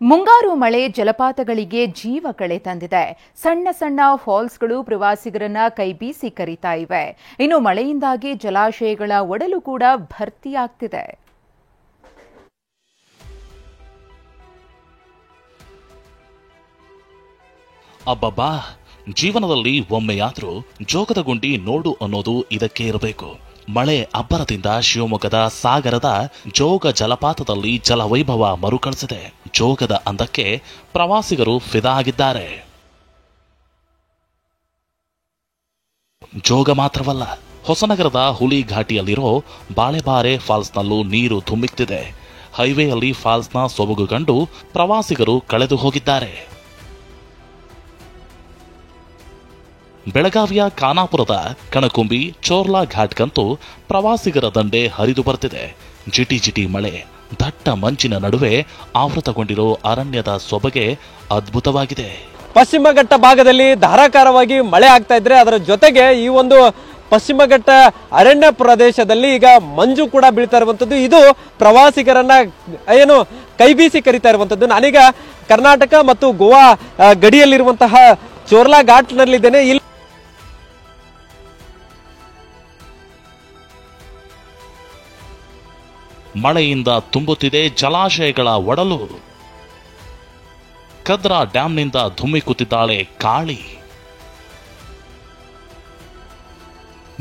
ಮುಂಗಾರು ಮಳೆ ಜಲಪಾತಗಳಿಗೆ ಜೀವ ಕಳೆ ತಂದಿದೆ. ಸಣ್ಣ ಸಣ್ಣ ಫಾಲ್ಸ್ಗಳು ಪ್ರವಾಸಿಗರನ್ನ ಕೈಬೀಸಿ ಕರೀತಾ ಇವೆ. ಇನ್ನು ಮಳೆಯಿಂದಾಗಿ ಜಲಾಶಯಗಳ ಒಡಲು ಕೂಡ ಭರ್ತಿಯಾಗ್ತಿದೆ. ಅಬ್ಬಬ್ಬಾ, ಜೀವನದಲ್ಲಿ ಒಮ್ಮೆಯಾದ್ರೂ ಜೋಗದ ಗುಂಡಿ ನೋಡು ಅನ್ನೋದು ಇದಕ್ಕೆ ಇರಬೇಕು. ಮಳೆ ಅಬ್ಬರದಿಂದ ಶಿವಮೊಗ್ಗದ ಸಾಗರದ ಜೋಗ ಜಲಪಾತದಲ್ಲಿ ಜಲವೈಭವ ಮರುಕಳಿಸಿದೆ. ಜೋಗದ ಅಂದಕ್ಕೆ ಪ್ರವಾಸಿಗರು ಫಿದಾ ಆಗಿದ್ದಾರೆ. ಜೋಗ ಮಾತ್ರವಲ್ಲ, ಹೊಸನಗರದ ಹುಲಿ ಘಾಟಿಯಲ್ಲಿರೋ ಬಾಳೆಬಾರೆ ಫಾಲ್ಸ್ನಲ್ಲೂ ನೀರು ಧುಮ್ಮಿಕ್ತಿದೆ. ಹೈವೇಯಲ್ಲಿ ಫಾಲ್ಸ್ನ ಸೊಬಗು ಕಂಡು ಪ್ರವಾಸಿಗರು ಕಳೆದು ಹೋಗಿದ್ದಾರೆ. ಬೆಳಗಾವಿಯ ಖಾನಾಪುರದ ಕಣಕುಂಬಿ ಚೋರ್ಲಾ ಘಾಟ್ಗಂತೂ ಪ್ರವಾಸಿಗರ ದಂಡೆ ಹರಿದು ಬರ್ತಿದೆ. ಜಿಟಿ ಜಿಟಿ ಮಳೆ, ದಟ್ಟ ಮಂಚಿನ ನಡುವೆ ಆವೃತಗೊಂಡಿರೋ ಅರಣ್ಯದ ಸೊಬಗೆ ಅದ್ಭುತವಾಗಿದೆ. ಪಶ್ಚಿಮ ಘಟ್ಟ ಭಾಗದಲ್ಲಿ ಧಾರಾಕಾರವಾಗಿ ಮಳೆ ಆಗ್ತಾ ಇದ್ರೆ ಅದರ ಜೊತೆಗೆ ಈ ಒಂದು ಪಶ್ಚಿಮ ಘಟ್ಟ ಅರಣ್ಯ ಪ್ರದೇಶದಲ್ಲಿ ಈಗ ಮಂಜು ಕೂಡ ಬೀಳ್ತಾ ಇರುವಂತದ್ದು. ಇದು ಪ್ರವಾಸಿಗರನ್ನ ಏನು ಕೈಬೀಸಿ ಕರೀತಾ ಇರುವಂತದ್ದು. ನಾನೀಗ ಕರ್ನಾಟಕ ಮತ್ತು ಗೋವಾ ಗಡಿಯಲ್ಲಿರುವಂತಹ ಚೋರ್ಲಾ ಘಾಟ್ನಲ್ಲಿದ್ದೇನೆ. ಇಲ್ಲಿ ಮಳೆಯಿಂದ ತುಂಬುತ್ತಿದೆ ಜಲಾಶಯಗಳ ಒಡಲು. ಕದ್ರಾ ಡ್ಯಾಂನಿಂದ ಧುಮ್ಮಿಕ್ಕುತ್ತಿದ್ದಾಳೆ ಕಾಳಿ.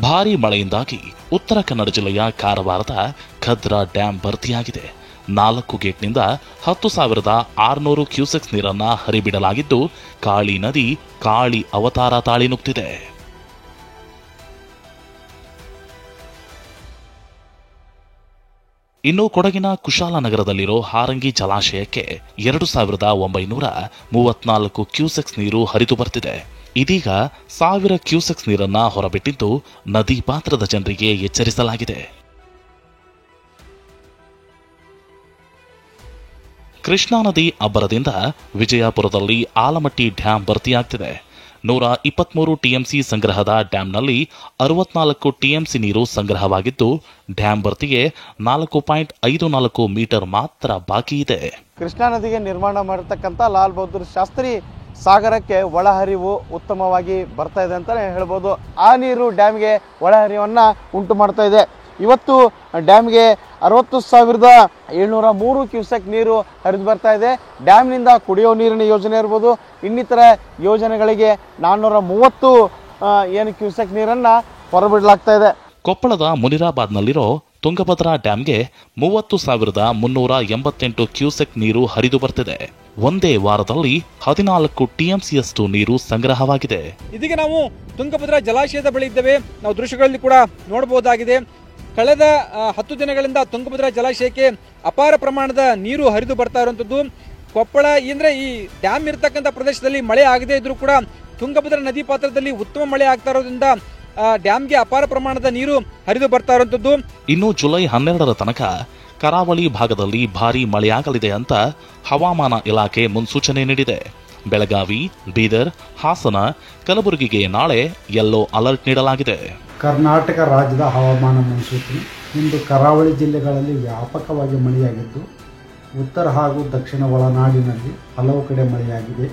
ಭಾರೀ ಮಳೆಯಿಂದಾಗಿ ಉತ್ತರ ಕನ್ನಡ ಜಿಲ್ಲೆಯ ಕಾರವಾರದ ಕದ್ರಾ ಡ್ಯಾಂ ಭರ್ತಿಯಾಗಿದೆ. 4 ಗೇಟ್ನಿಂದ 10,600 ಕ್ಯೂಸೆಕ್ಸ್ ನೀರನ್ನ ಹರಿಬಿಡಲಾಗಿದ್ದು, ಕಾಳಿ ನದಿ ಕಾಳಿ ಅವತಾರ ತಾಳಿ ನುಗ್ತಿದೆ. ಇನ್ನು ಕೊಡಗಿನ ಕುಶಾಲನಗರದಲ್ಲಿರೋ ಹಾರಂಗಿ ಜಲಾಶಯಕ್ಕೆ 2,934 ಕ್ಯೂಸೆಕ್ಸ್ ನೀರು ಹರಿದು ಬರ್ತಿದೆ. ಇದೀಗ 1,000 ಕ್ಯೂಸೆಕ್ಸ್ ನೀರನ್ನ ಹೊರಬಿಟ್ಟಿದ್ದು, ನದಿ ಪಾತ್ರದ ಜನರಿಗೆ ಎಚ್ಚರಿಸಲಾಗಿದೆ. ಕೃಷ್ಣಾ ನದಿ ಅಬ್ಬರದಿಂದ ವಿಜಯಪುರದಲ್ಲಿ ಆಲಮಟ್ಟಿ ಡ್ಯಾಂ ಭರ್ತಿಯಾಗ್ತಿದೆ. 123 ಟಿಎಂಸಿ ಸಂಗ್ರಹದ ಡ್ಯಾಂನಲ್ಲಿ 64 ಟಿಎಂಸಿ ನೀರು ಸಂಗ್ರಹವಾಗಿದ್ದು, ಡ್ಯಾಂ ಭರ್ತಿಗೆ 4.54 ಮೀಟರ್ ಮಾತ್ರ ಬಾಕಿ ಇದೆ. ಕೃಷ್ಣಾ ನದಿಗೆ ನಿರ್ಮಾಣ ಮಾಡಿರ್ತಕ್ಕಂಥ ಲಾಲ್ ಬಹದ್ದೂರ್ ಶಾಸ್ತ್ರಿ ಸಾಗರಕ್ಕೆ ಒಳಹರಿವು ಉತ್ತಮವಾಗಿ ಬರ್ತಾ ಇದೆ ಅಂತಾನೆ ಹೇಳ್ಬೋದು. ಆ ನೀರು ಡ್ಯಾಮ್ಗೆ ಒಳಹರಿವನ್ನ ಉಂಟು ಮಾಡ್ತಾ ಇದೆ. ಇವತ್ತು ಡ್ಯಾಮ್ಗೆ 60,703 ಕ್ಯೂಸೆಕ್ ನೀರು ಹರಿದು ಬರ್ತಾ ಇದೆ. ಡ್ಯಾಮ್ನಿಂದ ಕುಡಿಯೋ ನೀರಿನ ಯೋಜನೆ ಇರ್ಬೋದು, ಇನ್ನಿತರ ಯೋಜನೆಗಳಿಗೆ 430 ಏನು ಕ್ಯೂಸೆಕ್ ನೀರನ್ನ ಹೊರಬಿಡಲಾಗ್ತಾ ಇದೆ. ಕೊಪ್ಪಳದ ಮುನಿರಾಬಾದ್ನಲ್ಲಿರೋ ತುಂಗಭದ್ರಾ ಡ್ಯಾಂಗೆ 30,388 ಕ್ಯೂಸೆಕ್ ನೀರು ಹರಿದು ಬರ್ತಿದೆ. ಒಂದೇ ವಾರದಲ್ಲಿ 14 ಟಿಎಂಸಿಯಷ್ಟು ನೀರು ಸಂಗ್ರಹವಾಗಿದೆ. ಇದೀಗ ನಾವು ತುಂಗಭದ್ರಾ ಜಲಾಶಯದ ಬಳಿ ಇದ್ದೇವೆ. ನಾವು ದೃಶ್ಯಗಳಲ್ಲಿ ಕೂಡ ನೋಡಬಹುದಾಗಿದೆ. ಕಳೆದ 10 ದಿನಗಳಿಂದ ತುಂಗಭದ್ರಾ ಜಲಾಶಯಕ್ಕೆ ಅಪಾರ ಪ್ರಮಾಣದ ನೀರು ಹರಿದು ಬರ್ತಾ ಇರುವಂತದ್ದು. ಕೊಪ್ಪಳ ಅಂದ್ರೆ ಈ ಡ್ಯಾಮ್ ಇರತಕ್ಕಂಥ ಪ್ರದೇಶದಲ್ಲಿ ಮಳೆ ಆಗದೆ ಇದ್ರೂ ಕೂಡ ತುಂಗಭದ್ರಾ ನದಿ ಪಾತ್ರದಲ್ಲಿ ಉತ್ತಮ ಮಳೆ ಆಗ್ತಾ ಇರೋದ್ರಿಂದ ಡ್ಯಾಮ್ಗೆ ಅಪಾರ ಪ್ರಮಾಣದ ನೀರು ಹರಿದು ಬರ್ತಾ ಇರುವಂತದ್ದು. ಇನ್ನು ಜುಲೈ 12ರ ತನಕ ಕರಾವಳಿ ಭಾಗದಲ್ಲಿ ಭಾರೀ ಮಳೆಯಾಗಲಿದೆ ಅಂತ ಹವಾಮಾನ ಇಲಾಖೆ ಮುನ್ಸೂಚನೆ ನೀಡಿದೆ. ಬೆಳಗಾವಿ, ಬೀದರ್, ಹಾಸನ, ಕಲಬುರಗಿಗೆ ನಾಳೆ ಯೆಲ್ಲೋ ಅಲರ್ಟ್ ನೀಡಲಾಗಿದೆ. ಕರ್ನಾಟಕ ರಾಜ್ಯದ ಹವಾಮಾನ ಮುನ್ಸೂಚನೆ. ಇಂದು ಕರಾವಳಿ ಜಿಲ್ಲೆಗಳಲ್ಲಿ ವ್ಯಾಪಕವಾಗಿ ಮಳೆಯಾಗಿದ್ದು, ಉತ್ತರ ಹಾಗೂ ದಕ್ಷಿಣ ಒಳನಾಡಿನಲ್ಲಿ ಹಲವು ಕಡೆ ಮಳೆಯಾಗಿದೆ.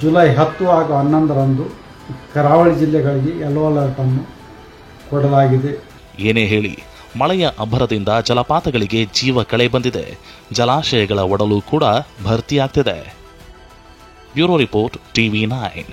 ಜುಲೈ 10 ಹಾಗೂ 11ರಂದು ಕರಾವಳಿ ಜಿಲ್ಲೆಗಳಿಗೆ ಯೆಲ್ಲೋ ಅಲರ್ಟ್ ಅನ್ನು ಕೊಡಲಾಗಿದೆ. ಏನೇ ಹೇಳಿ, ಮಳೆಯ ಅಬ್ಬರದಿಂದ ಜಲಪಾತಗಳಿಗೆ ಜೀವ ಕಳೆ ಬಂದಿದೆ. ಜಲಾಶಯಗಳ ಒಡಲು ಕೂಡ ಭರ್ತಿಯಾಗ್ತಿದೆ. Bureau report, TV9.